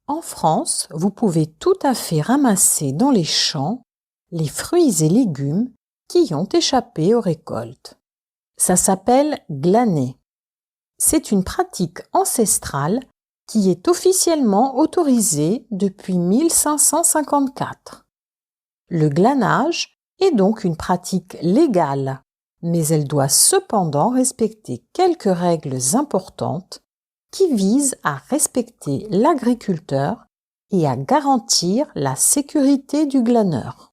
En France, vous pouvez tout à fait ramasser dans les champs les fruits et légumes qui ont échappé aux récoltes. Ça s'appelle glaner. C'est une pratique ancestrale qui est officiellement autorisée depuis 1554. Le glanage est donc une pratique légale, mais elle doit cependant respecter quelques règles importantes qui visent à respecter l'agriculteur et à garantir la sécurité du glaneur.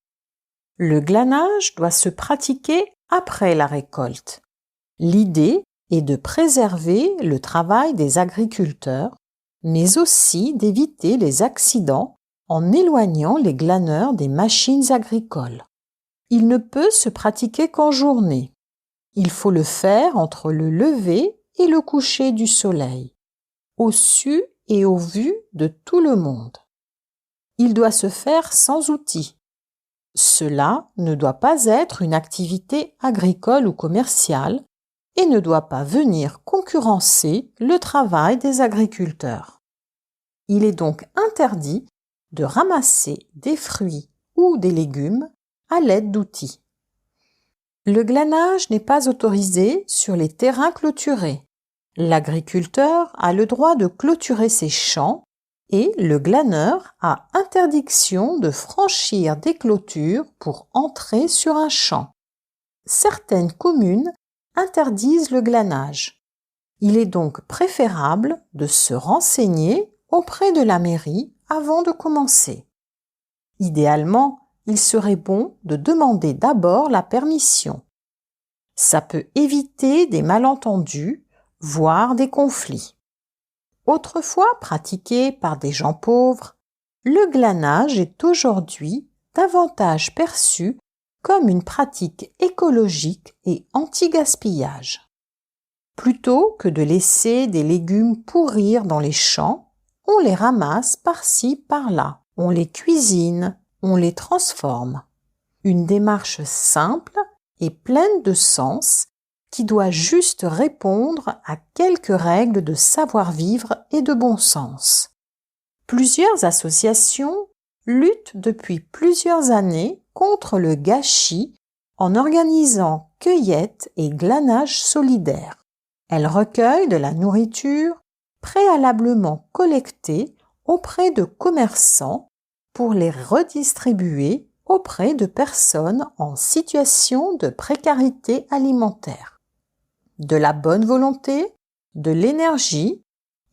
Le glanage doit se pratiquer après la récolte. L'idée est de préserver le travail des agriculteurs, mais aussi d'éviter les accidents en éloignant les glaneurs des machines agricoles. Il ne peut se pratiquer qu'en journée. Il faut le faire entre le lever et le coucher du soleil, au su et au vu de tout le monde. Il doit se faire sans outils. Cela ne doit pas être une activité agricole ou commerciale et ne doit pas venir concurrencer le travail des agriculteurs. Il est donc interdit de ramasser des fruits ou des légumes à l'aide d'outils. Le glanage n'est pas autorisé sur les terrains clôturés. L'agriculteur a le droit de clôturer ses champs et le glaneur a interdiction de franchir des clôtures pour entrer sur un champ. Certaines communes interdisent le glanage. Il est donc préférable de se renseigner auprès de la mairie avant de commencer. Idéalement, il serait bon de demander d'abord la permission. Ça peut éviter des malentendus, voire des conflits. Autrefois pratiqué par des gens pauvres, le glanage est aujourd'hui davantage perçu comme une pratique écologique et anti-gaspillage. Plutôt que de laisser des légumes pourrir dans les champs, on les ramasse par-ci par-là, on les cuisine, on les transforme. Une démarche simple et pleine de sens qui doit juste répondre à quelques règles de savoir-vivre et de bon sens. Plusieurs associations luttent depuis plusieurs années contre le gâchis en organisant cueillettes et glanage solidaires. Elles recueillent de la nourriture préalablement collectée auprès de commerçants pour les redistribuer auprès de personnes en situation de précarité alimentaire. De la bonne volonté, de l'énergie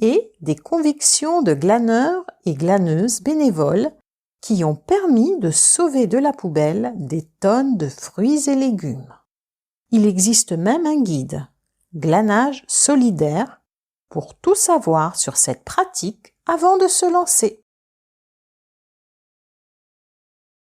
et des convictions de glaneurs et glaneuses bénévoles qui ont permis de sauver de la poubelle des tonnes de fruits et légumes. Il existe même un guide, Glanage solidaire, pour tout savoir sur cette pratique avant de se lancer.